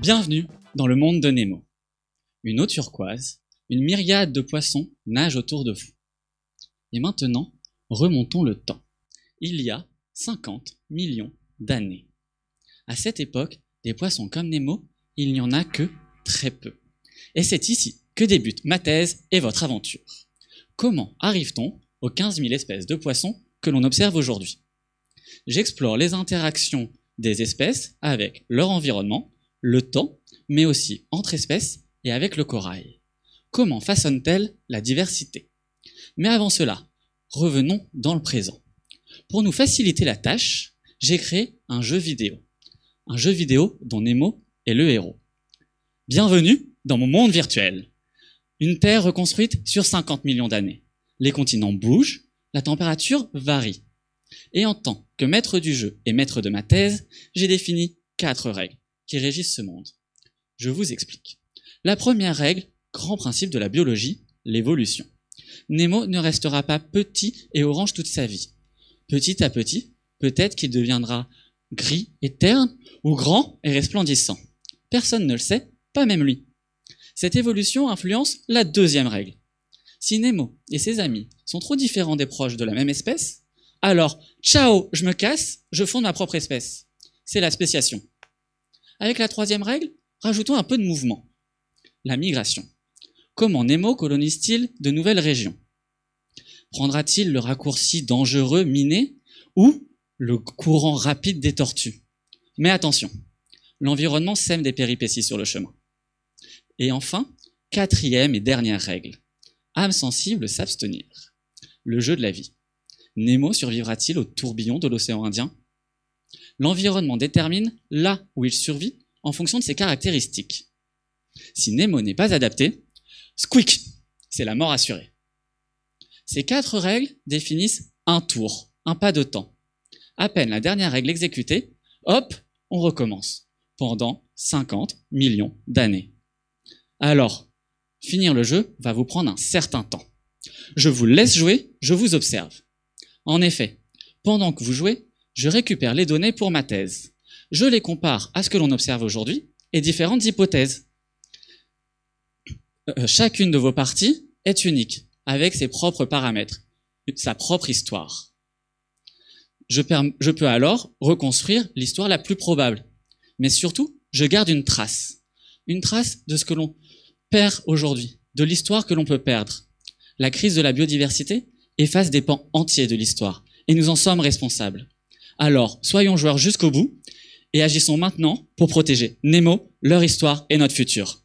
Bienvenue dans le monde de Nemo. Une eau turquoise, une myriade de poissons nagent autour de vous. Et maintenant, remontons le temps. Il y a 50 millions d'années. À cette époque, des poissons comme Nemo, il n'y en a que très peu. Et c'est ici que débute ma thèse et votre aventure. Comment arrive-t-on aux 15 000 espèces de poissons que l'on observe aujourd'hui? J'explore les interactions des espèces avec leur environnement, le temps, mais aussi entre espèces et avec le corail. Comment façonne-t-elle la diversité? Mais avant cela, revenons dans le présent. Pour nous faciliter la tâche, j'ai créé un jeu vidéo. Un jeu vidéo dont Nemo est le héros. Bienvenue dans mon monde virtuel. Une Terre reconstruite sur 50 millions d'années. Les continents bougent, la température varie. Et en tant que maître du jeu et maître de ma thèse, j'ai défini 4 règles qui régissent ce monde. Je vous explique. La première règle, grand principe de la biologie, l'évolution. Nemo ne restera pas petit et orange toute sa vie. Petit à petit, peut-être qu'il deviendra gris et terne ou grand et resplendissant. Personne ne le sait, pas même lui. Cette évolution influence la deuxième règle. Si Nemo et ses amis sont trop différents des proches de la même espèce, alors, ciao, je me casse, je fonde ma propre espèce. C'est la spéciation. Avec la troisième règle, rajoutons un peu de mouvement. La migration. Comment Nemo colonise-t-il de nouvelles régions? Prendra-t-il le raccourci dangereux miné ou le courant rapide des tortues? Mais attention, l'environnement sème des péripéties sur le chemin. Et enfin, quatrième et dernière règle. Âme sensible, s'abstenir. Le jeu de la vie. Nemo survivra-t-il au tourbillon de l'océan Indien? L'environnement détermine là où il survit en fonction de ses caractéristiques. Si Nemo n'est pas adapté, squeak, c'est la mort assurée. Ces 4 règles définissent un tour, un pas de temps. À peine la dernière règle exécutée, hop, on recommence, pendant 50 millions d'années. Alors, finir le jeu va vous prendre un certain temps. Je vous laisse jouer, je vous observe. En effet, pendant que vous jouez, je récupère les données pour ma thèse. Je les compare à ce que l'on observe aujourd'hui et différentes hypothèses. Chacune de vos parties est unique, avec ses propres paramètres, sa propre histoire. Je peux alors reconstruire l'histoire la plus probable. Mais surtout, je garde une trace de ce que l'on perd aujourd'hui, de l'histoire que l'on peut perdre. La crise de la biodiversité efface des pans entiers de l'histoire, et nous en sommes responsables. Alors, soyons joueurs jusqu'au bout, et agissons maintenant pour protéger Nemo, leur histoire et notre futur.